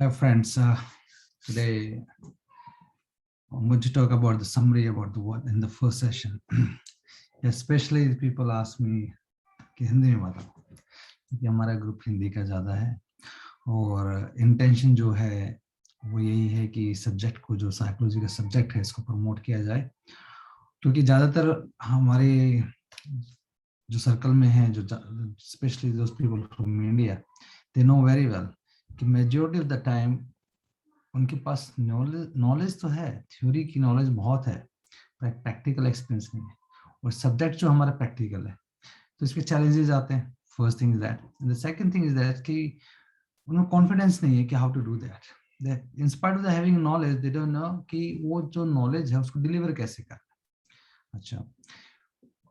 Hi friends, today I'm going to talk about the summary about the what in the first session. Especially the people ask me कि हिंदी में बताओ, क्योंकि हमारा group Hindi का ज़्यादा है और इंटेंशन जो है वो यही है कि सब्जेक्ट को जो साइकोलॉजी का सब्जेक्ट है इसको प्रमोट किया जाए, क्योंकि ज़्यादातर हमारे जो सर्कल में हैं जो specially those people from India they know very well कि मेजॉरिटी ऑफ द टाइम उनके पास नॉलेज तो है, थ्योरी की नॉलेज बहुत है, पर प्रैक्टिकल एक्सपीरियंस नहीं है। और सब्जेक्ट जो हमारा प्रैक्टिकल है तो इसके चैलेंजेस आते हैं। First thing is that, and the second thing is that कि उनको कॉन्फिडेंस नहीं है कि how to do that in spite of the having knowledge they don't know कि वो जो नॉलेज है उसको डिलीवर कैसे करना। अच्छा,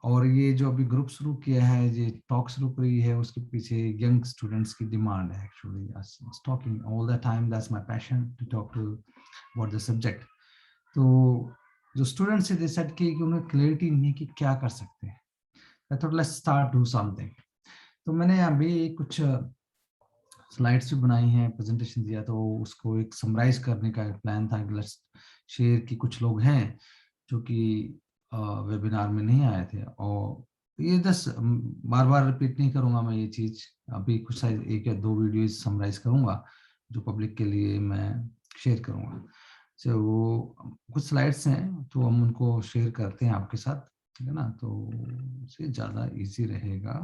और ये जो अभी ग्रुप शुरू किया है, ये टॉक शुरू करी है, उसके पीछे यंग स्टूडेंट्स की डिमांड है। Actually talking all the time, that's my passion to talk to about the subject. तो जो स्टूडेंट्स है डिसाइड किए कि उन्हें क्लैरिटी नहीं है कि क्या कर सकते हैं। I thought let's start do something. तो मैंने अभी कुछ स्लाइड्स भी बनाई हैं, प्रेजेंटेशन दिया, तो उसको एक समराइज करने का प्लान था कि लेट्स शेयर की कुछ लोग हैं जो कि वेबिनार में नहीं आए थे। और ये बार बार रिपीट नहीं करूंगा मैं ये चीज। अभी कुछ एक या दो वीडियो समराइज करूंगा जो पब्लिक के लिए मैं शेयर करूंगा। तो वो कुछ स्लाइड्स हैं तो हम उनको शेयर करते हैं आपके साथ, ठीक है ना, तो उससे ज़्यादा इजी रहेगा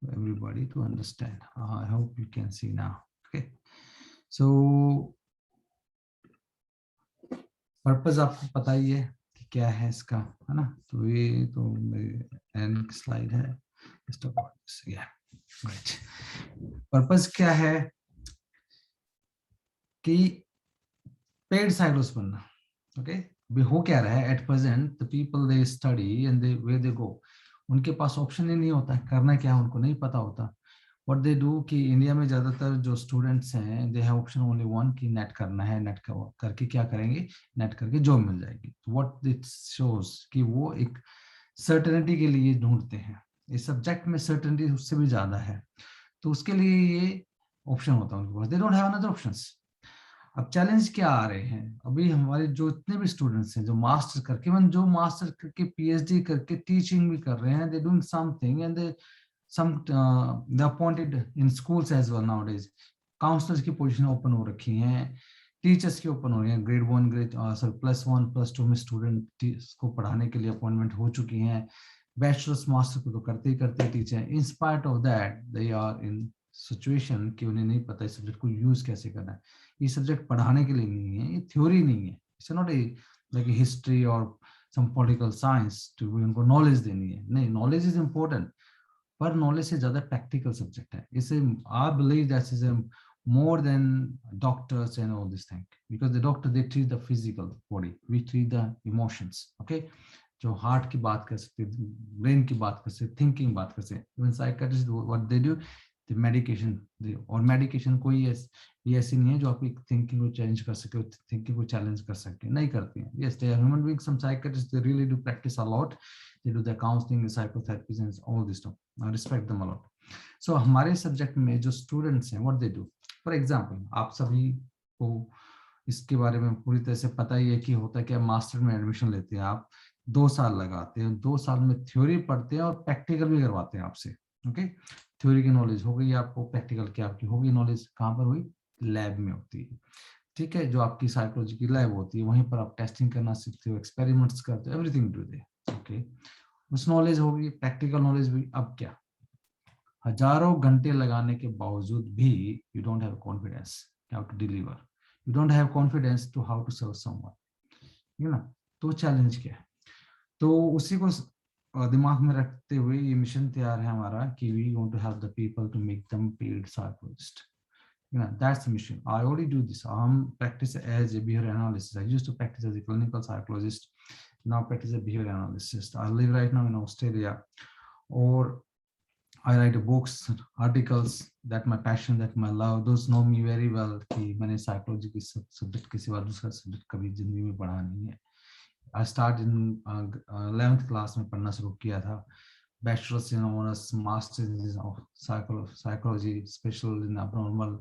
everybody to understand. I hope you can see now. Okay, so purpose आपको पता ही है कि क्या है इसका, है ना। तो ये तो मेरी एंड स्लाइड है। पर्पस क्या है कि पेड साइकोलॉजिस्ट बनना। ओके, अभी हो क्या रहा है at present, the people they study and they where they go, उनके पास ऑप्शन ही नहीं होता है, करना क्या है उनको नहीं पता होता। व्हाट दे डू कि इंडिया में ज्यादातर जो स्टूडेंट्स हैं they have option only one कि नेट करना है, नेट करके क्या करेंगे, नेट करके जॉब मिल जाएगी। तो व्हाट इट शोज कि वो एक सर्टेनिटी के लिए ढूंढते हैं। इस सब्जेक्ट में सर्टेनिटी उससे भी ज्यादा है, तो उसके लिए ये ऑप्शन होता है उनके पास। They don't have another options. अब चैलेंज क्या आ रहे हैं, अभी हमारे जो इतने भी स्टूडेंट्स हैं जो मास्टर करके, इवन जो मास्टर करके पीएचडी करके टीचिंग भी कर रहे हैं, they doing something and they they appointed in schools as well nowadays. Counsellors की पोजीशन ओपन हो रखी हैं, टीचर्स की ओपन हो रही हैं, ग्रेड 1 ग्रेड +1 +2 में स्टूडेंट को पढ़ाने के लिए अपॉइंटमेंट हो चुकी हैं। बैचलर्स मास्टर को तो करते ही करते teacher. In spite of that they are in situation कि उन्हें नहीं पता इस सब्जेक्ट को यूज कैसे करना है। ये सब्जेक्ट पढ़ाने के लिए नहीं है, ये थ्योरी नहीं है, it's not a like history और सम पॉलिटिकल साइंस टू उनको नॉलेज देनी है। नहीं, नॉलेज इज इम्पोर्टेंट, पर नॉलेज से ज्यादा प्रैक्टिकल सब्जेक्ट है। इसे I believe that is more than doctors and all this thing, because the doctor they treat the physical body, we treat the emotions. Okay, जो heart की बात कर सकते, ब्रेन की बात कर सकते, थिंकिंग बात कर सकते। Even psychiatrist what they do, the medication they, और मेडिकेशन कोई ये ऐसी नहीं है जो आपकी थिंकिंग को चेंज कर सके, थिंकिंग को चैलेंज कर सके, नहीं करती हैं। Yes, they are human being, some psychiatrist they really do practice a lot, they do the counselling, psychotherapies and all this stuff. I respect them a lot. So हमारे subject में जो students हैं what they do, for example आप सभी को इसके बारे में पूरी तरह से पता ही है कि होता है क्या, मास्टर में एडमिशन लेते हैं आप, 2 साल लगाते हैं, 2 साल में थ्योरी पढ़ते हैं और प्रैक्टिकल भी करवाते हैं आपसे। ओके, थ्योरी की नॉलेज हो गई आपको, प्रैक्टिकल की आपकी होगी नॉलेज, कहाँ पर हुई, लैब में होती है। ठीक है, जो आपकी साइकोलॉजी की लैब होती है वहीं पर आप टेस्टिंग करना सीखते हो, एक्सपेरिमेंट्स करते हो, एवरीथिंग डू दे। ओके, उस नॉलेज होगी, प्रैक्टिकल नॉलेज भी। अब क्या, हजारों घंटे लगाने के बावजूद भी you don't have confidence how to deliver, you don't have confidence to how to serve someone, ठीक है ना। तो चैलेंज क्या है, तो उसी को दिमाग में रखते हुए ये मिशन तैयार है हमारा कि we want to help the people to make them paid psychologist. That's the mission. I already do this. I'm practice as a behavior analyst. I used to practice as a clinical psychologist. Now practice as a behavior analyst. I live right now in Australia. Or I write books, articles. That my passion, that my love. Those know me very well कि मैंने psychology की subject के सिवा दूसरा subject कभी जिंदगी में पढ़ा नहीं है। I started in 11th class में पढ़ना शुरू किया था। Bachelor's in honors, master's in psychology, special in abnormal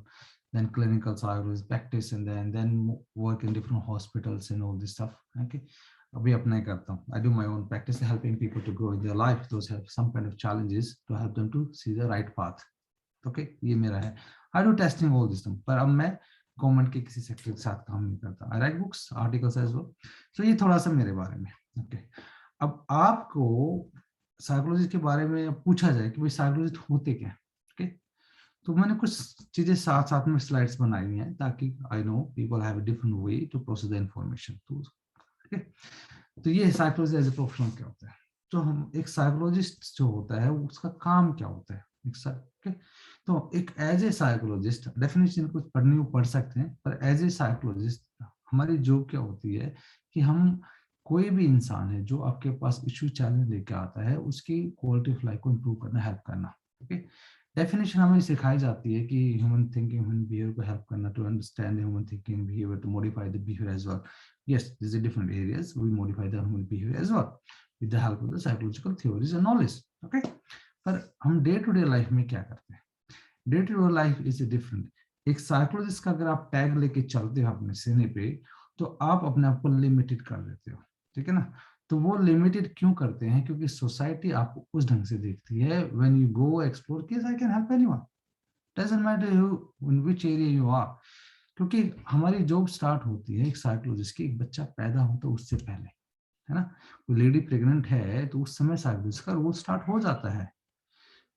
then clinical psychologist practice, and then work in different hospitals and all this stuff. Okay, अभी अपना ही करता हूँ. I do my own practice, helping people to grow in their life. Those have some kind of challenges to help them to see the right path. Okay, ये मेरा है. I do testing all this stuff. पर अब मैं government के किसी sector के साथ काम नहीं करता. I write books, articles as well. So ये थोड़ा सा मेरे बारे में. Okay. अब आपको साइकोलॉजी के बारे में पूछा जाए कि भाई साइकोलॉजिस्ट होते क्या. ओके, तो मैंने कुछ चीजें साथ साथ में स्लाइड्स बनाई हुई हैं ताकि I know people have a different way to process the information. तो ये साइकोलॉजी एज ए प्रोफेशनल क्या होता है. तो हम एक साइकोलॉजिस्ट जो होता है उसका काम क्या होता है. okay? तो एक एज ए साइकोलॉजिस्ट डेफिनेशन कुछ पढ़नी हो पढ़ सकते हैं, पर एज ए साइकोलॉजिस्ट हमारी जॉब क्या होती है कि हम कोई भी इंसान है जो आपके पास इश्यू चैलेंज लेके आता है उसकी क्वालिटी ऑफ लाइफ को इम्प्रूव करना, हेल्प करना. ओके, डेफिनेशन हमें सिखाई जाती है कि ह्यूमन थिंकिंग ह्यूमन बिहेवियर को हेल्प करना, to understand human thinking behaviour, to modify the behaviour as well. Yes, these are different areas. We modify the human behavior as well with the help of the psychological theories and knowledge. Okay, पर हम day to day life में क्या करते हैं. Day to day life is different. एक psychologist का अगर आप टैग लेके चलते हो अपने सीने पे तो आप अपने आप को लिमिटेड कर देते हो. ठीक है ना. तो वो लिमिटेड क्यों करते हैं, क्योंकि सोसाइटी आपको उस ढंग से देखती है. When you go explore case I can help anyone, doesn't matter you in which area you are. क्योंकि हमारी जॉब स्टार्ट होती है एक साइकोलॉजिस्ट की एक बच्चा पैदा हो तो उससे पहले, है ना. कोई लेडी प्रेग्नेंट है तो उस समय साइकोलॉजिस्ट का रोल स्टार्ट हो जाता है.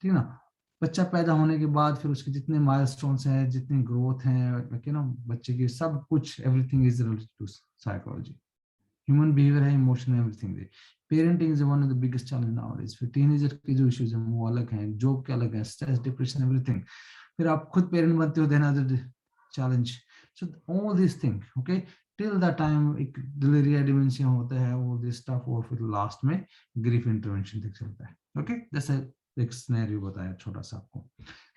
ठीक है ना. बच्चा पैदा होने के बाद फिर उसके जितने माइलस्टोन्स हैं, जितनी ग्रोथ है ना बच्चे की, सब कुछ everything is related to psychology. Human behaviour है, emotion, everything. Parenting is one of the biggest challenge nowadays. फिर टीनेजर के जो इश्यूज हैं वो अलग हैं, जॉब के अलग हैं, स्ट्रेस, डिप्रेशन, एवरीथिंग. फिर आप खुद पेरेंट बनते हो, then other challenge. So all these things, okay, till the time एक डिलीरिया डिमेंशिया होता है, all this stuff, और फिर लास्ट में ग्रीफ इंटरवेंशन तक चलता है. ओके, जैसे एक सिनेरियो बताया छोटा सा आपको.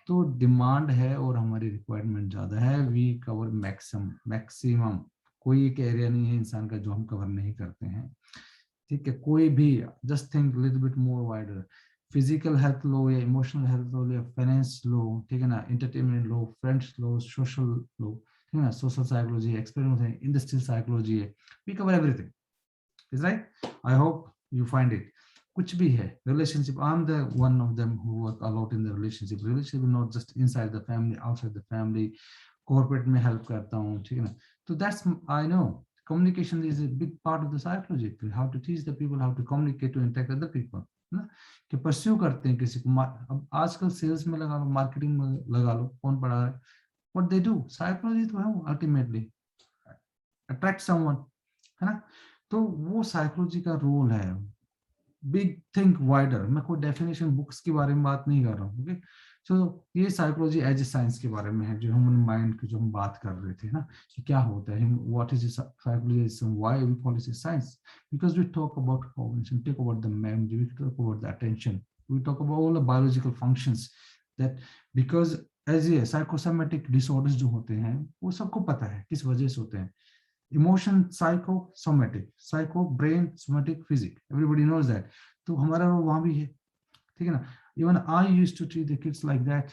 तो डिमांड है और हमारी रिक्वायरमेंट ज्यादा है. We cover maximum. कोई एक एरिया नहीं है इंसान का जो हम कवर नहीं करते हैं. ठीक है, कोई भी. Just think little bit more wider. Physical health लो या इमोशनल हेल्थ लो या फाइनेंस लो, ठीक है ना, एंटरटेनमेंट लो, फ्रेंड्स लो, सोशल लो, ठीक है ना, सोशल साइकोलॉजी, एक्सपेरिमेंट है, इंडस्ट्रियल साइकोलॉजी है. We cover everything. Is right. I hope you find it. कुछ भी है, relationship, I am the one of them who work a lot in the relationship. Relationship not just inside the family, outside the family. Corporate में help करता हूँ. ठीक है ना. तो that's I know communication is a big part of the psychology. How to teach the people how to communicate, to interact with other people, ना, कि pursue करते हैं किसी को. अब आजकल सेल्स में लगा लो, मार्केटिंग में लगा लो, कौन पढ़ा है, व्हाट दे डू, साइकोलॉजी तो है वो अल्टीमेटली अट्रैक्ट समवन, है ना. तो वो साइकोलॉजी का रोल है. Big think wider. मैं कोई डेफिनेशन बुक्स के बारे में बात नहीं कर रहा हूँ. ओके, सो ये साइकोलॉजी एज ए साइंस के बारे में है, जो ह्यूमन माइंड की जो हम बात कर रहे थे ना, कि क्या होता है, what is psychology, why we call it science. Because we talk about cognition, talk about the memory, we talk about the attention, we talk about all the biological functions that, because as a psychosomatic disorders जो होते हैं वो सबको पता है किस वजह से होते हैं. Emotion psychosomatic, psycho brain, somatic physique, everybody knows that. तो हमारा रोल वहां भी है. ठीक है ना. Even I used to treat the kids like that.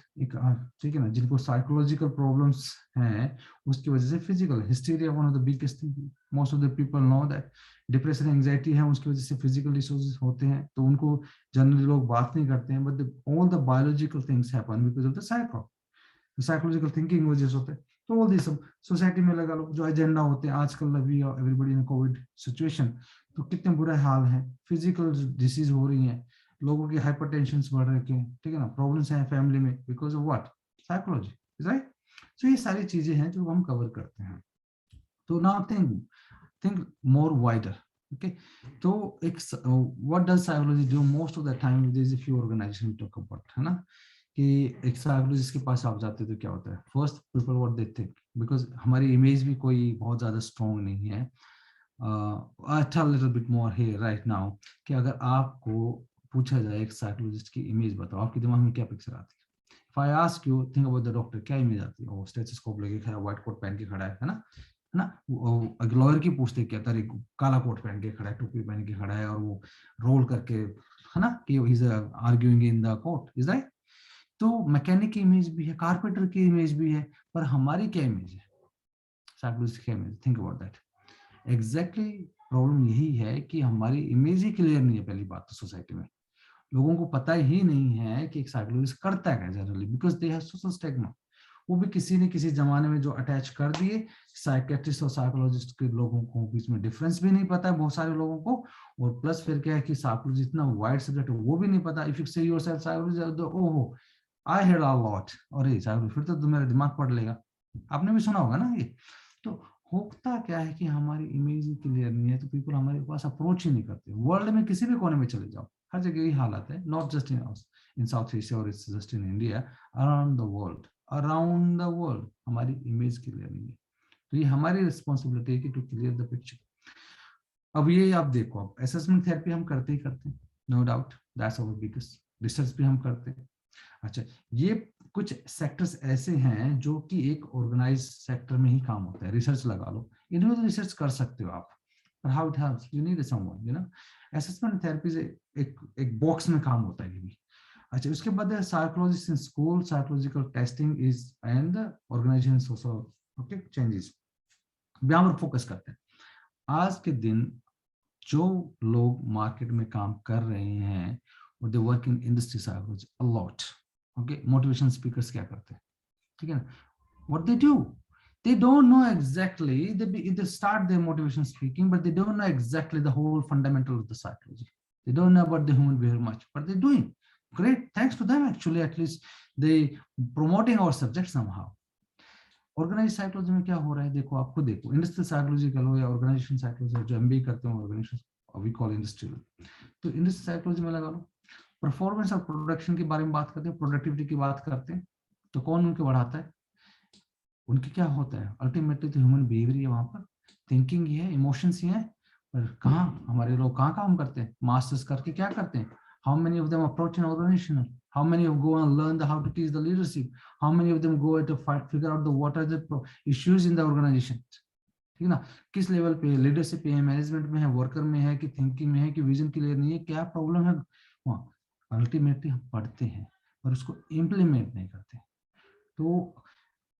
ठीक है ना, जिनको साइकोलॉजिकल प्रॉब्लम्स हैं उसकी वजह से physical hysteria, one of the biggest thing, most of the people know that. Depression, anxiety है, उसकी वजह से फिजिकल डिसऑर्डर्स होते हैं. तो उनको जनरली लोग बात नहीं करते हैं, but all the biological things happen because of the psychological thinking वजह से होते हैं. तो ऑल दिस सब सोसाइटी में लगा लो, जो एजेंडा होते हैं आजकल, अभी एवरीबॉडी इन कोविड सिचुएशन, तो कितने बुरे हाल हैं. फिजिकल डिसीज हो रही हैं, लोगों की हाइपरटेंशन बढ़ रहे हैं. ठीक है ना, प्रॉब्लम्स हैं फैमिली में because of what, psychology. Right. So ये सारी चीजें हैं जो हम कवर करते हैं. तो now think more wider. Okay, तो एक what does psychology do most of the time. There is a few organisation talk about, है ना, कि एक साइकोलॉजिस्ट के पास आप जाते तो क्या होता है. First people what they think, because हमारी इमेज भी कोई बहुत ज्यादा स्ट्रॉन्ग नहीं है. Tell little bit more here right now, कि अगर आपको पूछा जाए एक साइकोलॉजिस्ट की इमेज बताओ, आपके दिमाग में क्या पिक्चर आती है. If I ask you think about the doctor, क्या इमेज आती है. वो स्टेथोस्कोप लेके खड़ा, व्हाइट कोट पहन के खड़ा है ना, है ना. लॉयर की पूछते क्या, तारे काला कोट पहन के खड़ा है, टोपी पहन के खड़ा है, और वो रोल करके, है ना, कि he is arguing in the court. Is right. तो तो मैकेनिक की इमेज भी है, कारपेंटर की इमेज भी है, पर हमारी क्या इमेज है, साइकोलॉजिस्ट की image? Think about that. Exactly problem यही है कि हमारी इमेज ही क्लियर नहीं है। पहली बात तो सोसाइटी में लोगों को पता ही नहीं है कि एक साइकोलॉजिस्ट करता है generally, because they have social stigma. वो भी किसी ने किसी जमाने में जो अटैच कर दिए। साइकेट्रिस्ट और साइकोलॉजिस्ट के लोगों को बीच में डिफरेंस भी नहीं पता है बहुत सारे लोगों को, और प्लस फिर क्या है कि साइकोलॉजी इतना वाइड सब्जेक्ट है वो भी नहीं पता। इफ यू से योरसेल्फ साइकोलॉजिस्ट, ओहो आई हेard a lot, और साइकोलॉजी फिर तो मेरा दिमाग पढ़ लेगा। आपने भी सुना होगा ना ये। तो होता क्या है कि हमारी इमेज ही क्लियर नहीं है, तो पीपल हमारे पास अप्रोच ही नहीं करते। वर्ल्ड में किसी भी कोने में चले जाओ, हर जगह यही हालत है, not just in South Asia और it's just in India, around the world, around the world हमारी इमेज क्लियर नहीं है। तो ये हमारी रिस्पॉन्सिबिलिटी है कि टू क्लियर द पिक्चर। अब ये आप देखो, अब असेसमेंट थेरेपी हम करते ही करते हैं, no doubt, that's our biggest. Research भी हम करते हैं। अच्छा, ये कुछ सेक्टर्स ऐसे हैं जो कि एक ऑर्गेनाइज सेक्टर में ही काम होता है। रिसर्च लगा लो, इनमें तो रिसर्च कर सकते हो आप, पर how it helps, you need someone, you know. Assessment therapy से एक बॉक्स में काम होता है ये भी। अच्छा, उसके बाद psychologist in school, psychological testing is and organisation social okay changes, यहाँ पर फोकस करते हैं। आज के दिन जो लोग मार्केट में काम कर रहे हैं और they work in industry psychology a lot, okay, motivation speakers क्या करते हैं, ठीक है ना, what they do, they don't know exactly, they start their motivation speaking but they don't know exactly the whole fundamental of the psychology. They don't know about the human behavior much, but they're doing great, thanks to them actually, at least they promoting our subject somehow. Organise psychology में क्या हो रहा है, देखो, आप खुद देखो, industrial psychology का लो या ऑर्गेनाइजेशन साइकोलॉजी, जो एमबीए करते हैं ऑर्गेनाइजेशन वी कॉल इंडस्ट्रियल, तो इंडस्ट्रियल साइकोलॉजी में लगा लो, परफॉर्मेंस और प्रोडक्शन के बारे में बात करते हैं, प्रोडक्टिविटी की बात करते हैं, तो कौन उनके बढ़ाता है, उनके क्या होता है, अल्टीमेटली तो ह्यूमन बिहेवियर है, वहां पर थिंकिंग ही है, इमोशंस ही है। पर कहाँ हमारे लोग कहाँ काम करते हैं, मास्टर्स करके क्या करते हैं, how many of them approach an organisation, how many of go and learn how to teach the leadership, how many of them go to figure out what are the issues in the organization, ठीक ना, किस level पे leadership पे है, management में है, worker में है, कि थिंकिंग में है, कि विजन क्लियर नहीं है, क्या प्रॉब्लम है वहाँ। अल्टीमेटली हम पढ़ते हैं और उसको इम्प्लीमेंट नहीं करते। तो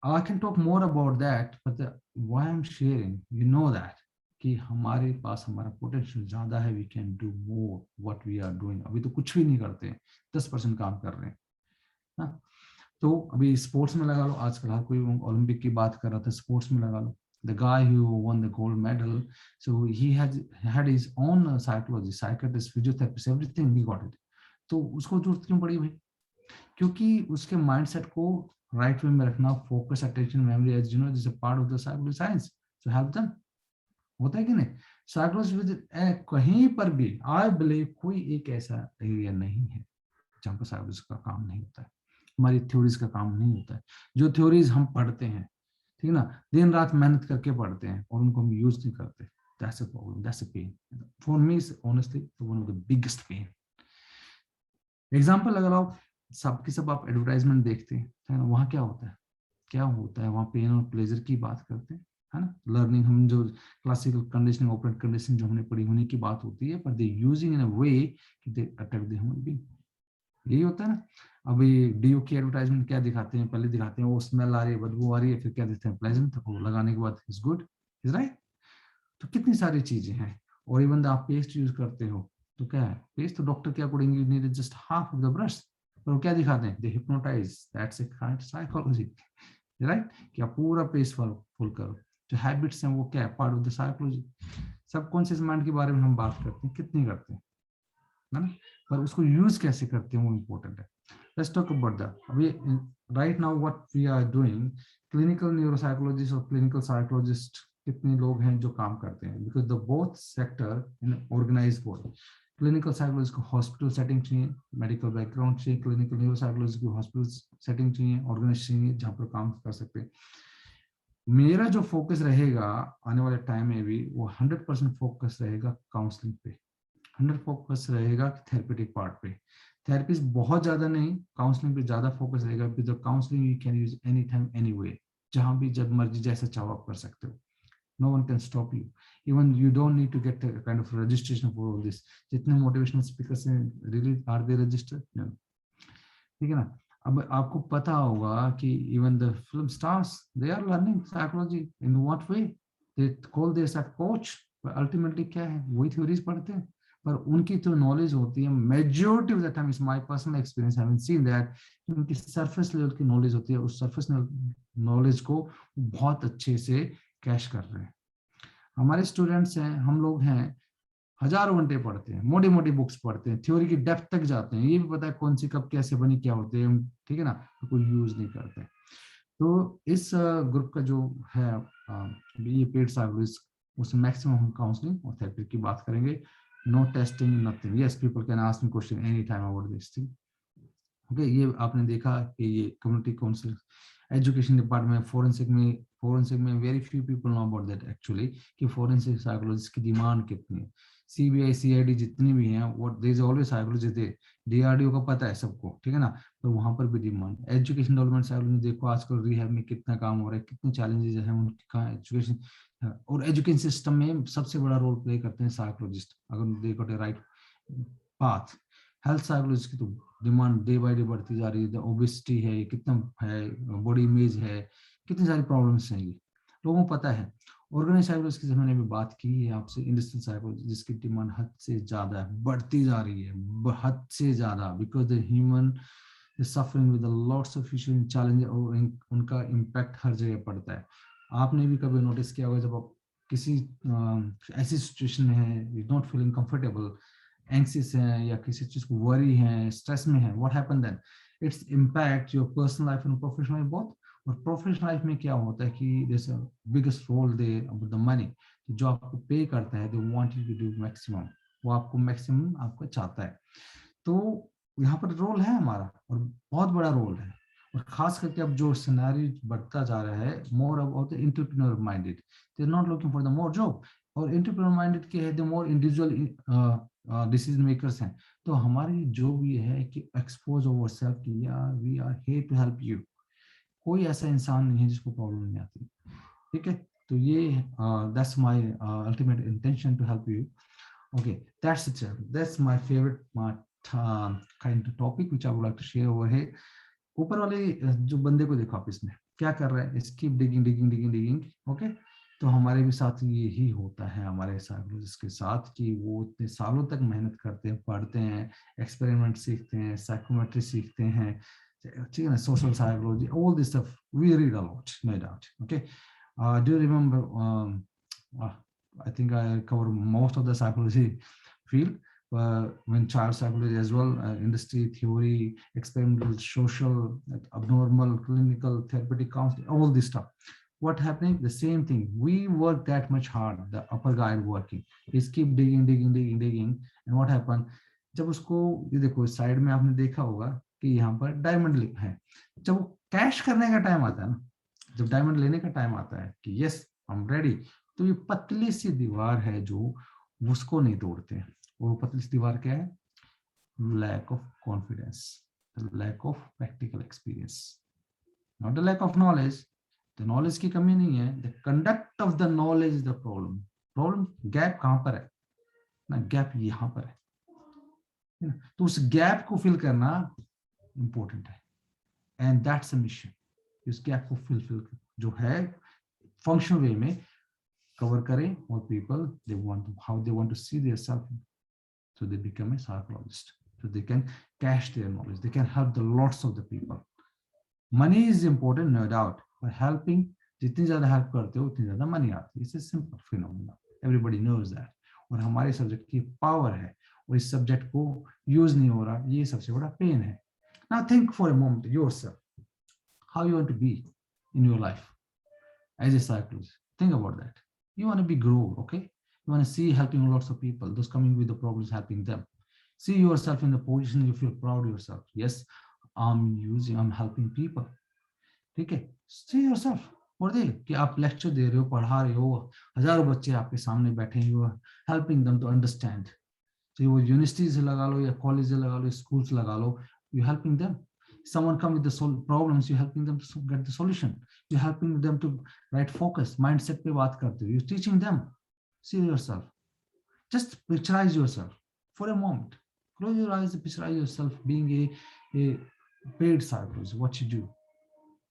I can talk more about that, but why I'm sharing, you know that कि हमारे पास हमारा पोटेंशियल ज्यादा है, we can do more what we are doing. अभी तो कुछ भी नहीं करते हैं, 10% काम कर रहे हैं ना। तो अभी स्पोर्ट्स में लगा लो, आजकल हर कोई ओलंपिक की बात कर रहा था, स्पोर्ट्स में लगा लो, the guy who won the gold medal, so he had his own psychologist, psychiatrist, physiotherapist, everything he got it। तो उसको जरूरत क्यों पड़ी भाई, क्योंकि उसके माइंडसेट को राइट वे में रखना, focus, attention, memory, as you know, this is part of the psychology science, so help them. होता है कि नहीं, साइकोलॉजी कहीं पर भी आई बिलीव कोई एक ऐसा एरिया नहीं है जहाँ पर साइकोलॉजी का काम नहीं होता है, हमारी थ्योरीज का काम नहीं होता है। जो थ्योरीज हम पढ़ते हैं, ठीक है ना, दिन रात मेहनत करके पढ़ते हैं और उनको हम यूज नहीं करते, that's a problem, that's a pain for me, honestly one of the biggest pain. Example अगर आप सबकी सब आप एडवर्टाइजमेंट देखते हैं ना, वहाँ क्या होता है, क्या होता है वहाँ, पेन और प्लेजर की बात करते हैं, है ना, लर्निंग, हम जो क्लासिकल कंडीशनिंग, ऑपरेंट कंडीशनिंग जो हमने पढ़ी होने की बात होती है, पर दे यूजिंग इन अ वे कि they attack the human being, यही होता है ना। अभी डीओ की एडवर्टाइजमेंट क्या दिखाते हैं, पहले दिखाते हैं वो स्मेल आ रही है, बदबू आ रही है, फिर क्या देते हैं, प्लेजेंट, वो लगाने के बाद इज गुड, इज राइट। तो कितनी सारी चीजें हैं। और इवन आप पेस्ट यूज करते हो तो क्या है, पेस्ट तो डॉक्टर के according you need just half of the brush, पर वो क्या दिखाते हैं, they hypnotise, that's a kind psychology, right, कि आप पूरा पेस्ट फुल करो। जो हैबिट्स हैं वो क्या है, part of the psychology. Subconscious mind के बारे में हम बात करते हैं, कितनी करते हैं ना, पर उसको यूज कैसे करते हैं वो इम्पोर्टेंट है। Let's talk about that. अभी right now what we are doing, clinical neuropsychologist और क्लिनिकल साइकोलॉजिस्ट कितने लोग हैं जो काम करते हैं, because the both sector in organised body. Clinical psychology को हॉस्पिटल सेटिंग चाहिए, मेडिकल बैकग्राउंड चाहिए, क्लिनिकल न्यूरोसाइकोलॉजी को हॉस्पिटल सेटिंग चाहिए, ऑर्गेनाइज चाहिए जहाँ पर काम कर सकते हैं। मेरा जो फोकस रहेगा आने वाले टाइम में भी, वो 100% फोकस रहेगा काउंसलिंग पे, 100 फोकस रहेगा थेरेपेटिक पार्ट पे। थेरेपीज बहुत ज्यादा नहीं, काउंसलिंग पे ज्यादा फोकस रहेगा, because counselling you can use any time any way, जहां भी जब मर्जी जैसा चाहो आप कर सकते हो, no one can stop you, even you don't need to get kind of registration for all this. जितने मोटिवेशनल स्पीकर्स हैं, रियली आर दे रजिस्टर्ड, ठीक है ना। अब आपको पता होगा कि even the film stars they are learning psychology in what way, they call this a coach, पर अल्टीमेटली क्या है, वही थ्योरीज पढ़ते हैं, पर उनकी जो नॉलेज होती है majority of the time, is my personal experience, I have seen that, उनकी सरफेस लेवल की नॉलेज होती है, उस सरफेस नॉलेज को बहुत अच्छे से कैश कर रहे हैं। हमारे स्टूडेंट्स हैं, हम लोग हैं, हजारों घंटे पढ़ते हैं, मोटी मोटी बुक्स पढ़ते हैं, थ्योरी की डेप्थ तक जाते हैं, ये भी पता है कौन सी कब कैसे बनी क्या होते हैं, ठीक है ना, तो कोई यूज नहीं करते। तो इस ग्रुप का जो है ये पेड साइकोलॉजिस्ट, उसमें मैक्सिमम हम काउंसलिंग और थेरेपी की बात करेंगे, no testing nothing, yes people can ask me question any time about this thing. Okay, ये आपने देखा कि ये community council education department forensic में very few people know about that actually, कि फोरेंसिक साइकोलॉजिस्ट की डिमांड कितनी है। सीबीआई सीआईडी जितनी भी हैं, what there is always psychologist they, DRDO का पता है सबको, ठीक है ना, तो वहां पर भी डिमांड। एजुकेशन डेवलपमेंट साइकोलॉजी देखो आजकल रिहैब में कितना काम हो रहा है, कितने चैलेंजेस हैं उनका एजुकेशन, और एजुकेशन सिस्टम में सबसे बड़ा रोल प्ले करते हैं साइकोलॉजिस्ट, अगर देखो राइट पाथ। हेल्थ साइकोलॉजिस्ट की तो डिमांड डे बाय डे बढ़ती जा रही है, ओबेसिटी है, कितना है, बॉडी इमेज है, कितनी सारी प्रॉब्लम्स हैं, ये लोगों को पता है। ऑर्गेनाइज साइकोलॉजी की मैंने भी बात की है आपसे, इंडस्ट्रियल साइकोलॉजी जिसकी डिमांड हद से ज्यादा है, बढ़ती जा रही है, हद से ज्यादा, because the human is suffering with lots of issues and challenge, और उनका इम्पैक्ट हर जगह पड़ता है। आपने भी कभी नोटिस किया होगा, जब आप किसी ऐसी सिचुएशन में है, नॉट फीलिंग कंफर्टेबल, एंग्सियस है, या किसी चीज को वरी है, स्ट्रेस में है, what happen then, it's impact your personal life and professional life both. और प्रोफेशनल लाइफ में क्या होता है कि जैसे biggest role they about the money, जो आपको पे करता है, they want you to do maximum, वो आपको मैक्सिमम आपको चाहता है। तो यहाँ पर रोल है हमारा, और बहुत बड़ा रोल है, और खास करके अब जो सिनेरियो बढ़ता जा रहा है, more about the entrepreneur minded, they are not looking for the more job, और एंटरप्रेन्योर माइंडेड के है the more individual decision makers हैं। तो हमारी जो भी है कि एक्सपोज ओवर सेल्फ कि यार we are here to help you, कोई ऐसा इंसान नहीं है जिसको प्रॉब्लम नहीं आती, ठीक है। तो ये that's my ultimate intention to help you. Okay, that's it. That's my favorite kind of topic which I would like to share over here. ऊपर वाले जो बंदे को देखो आप, इसमें क्या कर रहा है, keep digging digging digging digging, okay. तो हमारे भी साथ यही होता है हमारे साइकोलॉजिस्ट के साथ, कि वो इतने सालों तक मेहनत करते हैं, पढ़ते हैं, एक्सपेरिमेंट सीखते हैं, साइकोमेट्री सीखते हैं, ठीक है ना, social psychology, all this stuff we read a lot, no doubt, okay. Do you remember? I think I cover most of the psychology field. When child psychology as well, industry theory, experimental, social, abnormal, clinical, therapeutic counseling, all this stuff. What happening? The same thing. We work that much hard. The upper guy working. He's keep digging, digging, digging, digging. And what happened? जब उसको ये देखो side में आपने देखा होगा कि यहाँ पर डायमंड है, जब वो कैश करने का टाइम आता है ना, जब डायमंड लेने का टाइम आता है कि यस आई एम रेडी, तो ये पतली सी दीवार है जो उसको नहीं तोड़ते हैं। और वो पतली सी दीवार क्या है? Lack of confidence, lack of practical experience, not the lack of knowledge. The knowledge की कमी नहीं है, the conduct of the knowledge is the problem. Problem gap कहां पर है ना, गैप यहां पर है ना? तो उस गैप को फिल करना इंपॉर्टेंट है, एंड दैट्स अ मिशन। इस गैप को फिल जो है फंक्शनल वे में कवर करें, और people they want to, how they want to see their self, so they become a psychologist, so they can cash their knowledge, they can help the lots of the people. Money is important, no doubt, but helping, जितनी ज्यादा help करते हो उतनी ज्यादा money आती है, it's simple phenomena, everybody knows that. और हमारे सब्जेक्ट की पावर है, और इस सब्जेक्ट को यूज नहीं हो रहा, ये सबसे बड़ा पेन है। Now think for a moment yourself, how you want to be in your life as a psychologist. Think about that. You want to be grow, okay? You want to see helping lots of people, those coming with the problems, helping them. See yourself in the position you feel proud of yourself. Yes, I'm helping people. ठीक है, see yourself. और दे कि आप lecture दे रहे हो, पढ़ा रहे हो, हजारों बच्चे आपके सामने बैठे हैं, you are helping them to understand. चाहे वो यूनिवर्सिटी से लगा लो, या कॉलेज से लगा लो, स्कूल से लगा लो, you helping them. Someone come with the problems, you helping them to get the solution. You helping them to right focus, mindset पे बात करते हो, you teaching them. See yourself. Just picturize yourself for a moment. Close your eyes and picturize yourself being a paid psychology, what you do,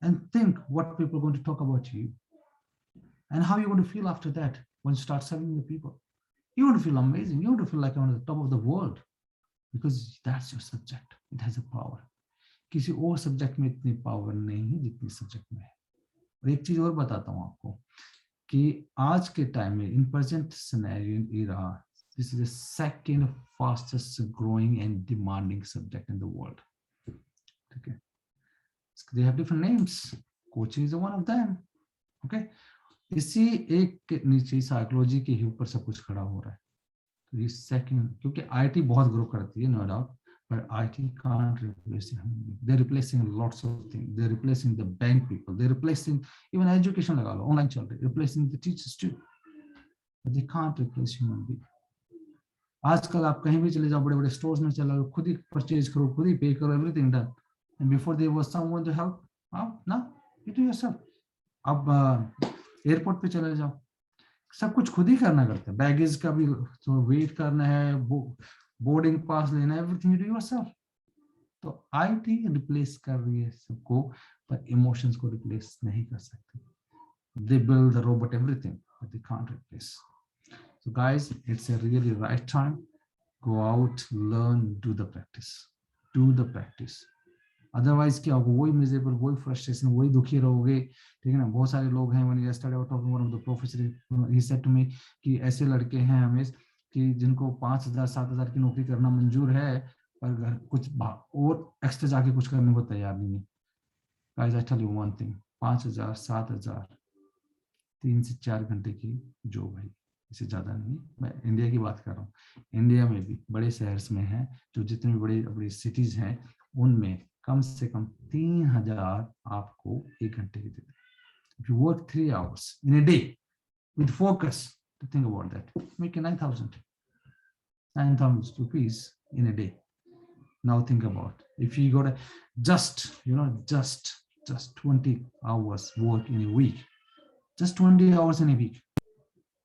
and think what people are going to talk about you, and how you're going to feel after that when you start serving the people. You're going to feel amazing. You're going to feel like you're on the top of the world because that's your subject. It has a power. किसी और subject में इतनी power नहीं है जितनी subject में है. और एक चीज और बताता हूँ आपको कि आज के टाइम में in present scenario era, this is the second fastest growing and demanding subject in the world. Okay, they have different names. Coaching is one of them. Okay, इसी एक के नीचे साइकोलॉजी के ही ऊपर सब कुछ खड़ा हो रहा है. तो ये सेकंड, क्योंकि आईटी बहुत ग्रो करती है, no doubt, but IT can't replace it. They're replacing lots of things. They're replacing the bank people. They're replacing even education लगा लो, online चल रही, replacing the teachers too. But they can't replace human being. आजकल आप कहीं भी चले जाओ, बड़े बड़े स्टोर्स में चले जाओ, खुद ही परचेज करो, खुद ही पे करो, everything done. And before there was someone to help, now you do yourself. अब एयरपोर्ट पे चले जाओ, सब कुछ खुद ही करना करते हैं. बैगेज का भी तो वेट करना है, बोर्डिंग पास लेना है, एवरीथिंग यू डू योरसेल्फ. तो आईटी रिप्लेस कर रही है सबको, पर इमोशंस को रिप्लेस नहीं कर सकते. They build the robot everything, but they can't replace. So guys, it's a really right time. Go out, learn, do the practice. Otherwise क्या होगा, वही मिजेबल, वही फ्रस्ट्रेशन, वही दुखी रहोगे. ठीक है ना. बहुत सारे लोग हैं, when yesterday I was talking one of the professor, he said to me कि ऐसे लड़के हैं हमें कि जिनको 5,000 7,000 की नौकरी करना मंजूर है, पर घर कुछ और एक्स्ट्रा जाके कुछ करने को तैयार नहीं है. Guys, I tell you one thing, 5,000 7,000 3 से 4 घंटे की जॉब है, इससे ज्यादा नहीं. मैं इंडिया की बात कर रहा हूँ. इंडिया में भी बड़े शहर्स में है, जो जितने बड़े बड़े सिटीज हैं, उनमें कम से कम 3,000 आपको 1 घंटे की देते हैं. If you work 3 hours in a day with focus, to think about that, make 9,000 rupees in a day. Now think about if you got just 20 hours work in a week, just 20 hours in a week.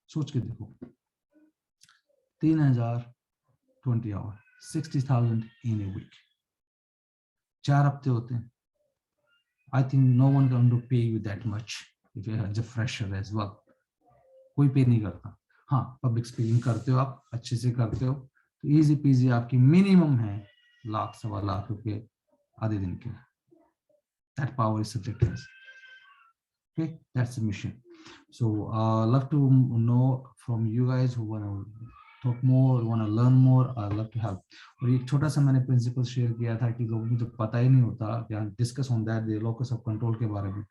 सोच के देखो, 3,000 20 hours, 60,000 in a week. 4 हफ्ते होते हैं. I think no one going to pay you that much if you are a fresher as well. कोई पे नहीं करता. हाँ, पब्लिक स्पीकिंग करते हो आप, अच्छे से करते हो, तो इजी पीजी आपकी मिनिमम है 1,00,000 सवा लाख रुपए आधे दिन के. That power is subjective. Okay, that's the mission. So love to know from you guys who want to talk more, want to learn more. I love to help. और एक छोटा सा मैंने प्रिंसिपल शेयर किया था कि लोगों को तो पता ही नहीं होता, या discuss on that the locus of control के बारे में.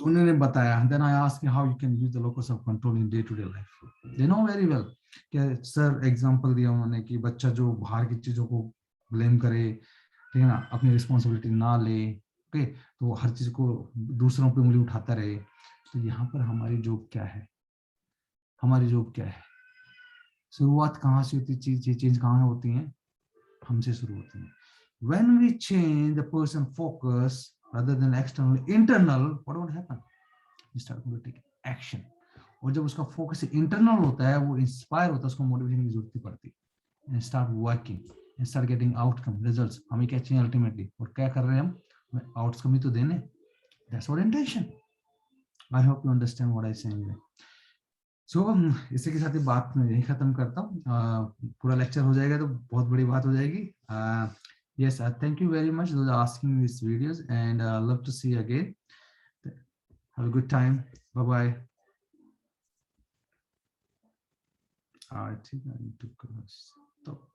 उन्होंने बताया, then I asked how you can use the locus of control in day-to-day life. They know very well. कि सर एग्जांपल दिया उन्होंने कि बच्चा जो बाहर की चीजों को ब्लेम करे, ठीक है ना, अपनी रिस्पॉन्सिबिलिटी ना ले, ओके, तो हर चीज को दूसरों पे उंगली उठाता रहे. तो यहाँ पर हमारी जॉब क्या है, शुरुआत कहाँ से होती है, चीज कहाँ होती है, हमसे शुरू होती है. When we change the person focus rather than external, internal, what would happen? You start to take action. और जब उसका फोकस इंटरनल होता है, वो इंस्पायर होता है, उसको मोटिवेशन की जरूरत पड़ती है. And start working and start getting outcome, results. हमें क्या चाहिए अल्टीमेटली, और क्या कर रहे हैं हम, आउटकम ही तो देने. That's our intention. I hope you understand what I saying. So इसी के साथ ही बात मैं यही खत्म करता हूँ. पूरा लेक्चर हो जाएगा तो बहुत बड़ी बात हो जाएगी. Yes, thank you very much those asking these videos, and love to see you again. Have a good time. Bye bye. I think I need to stop.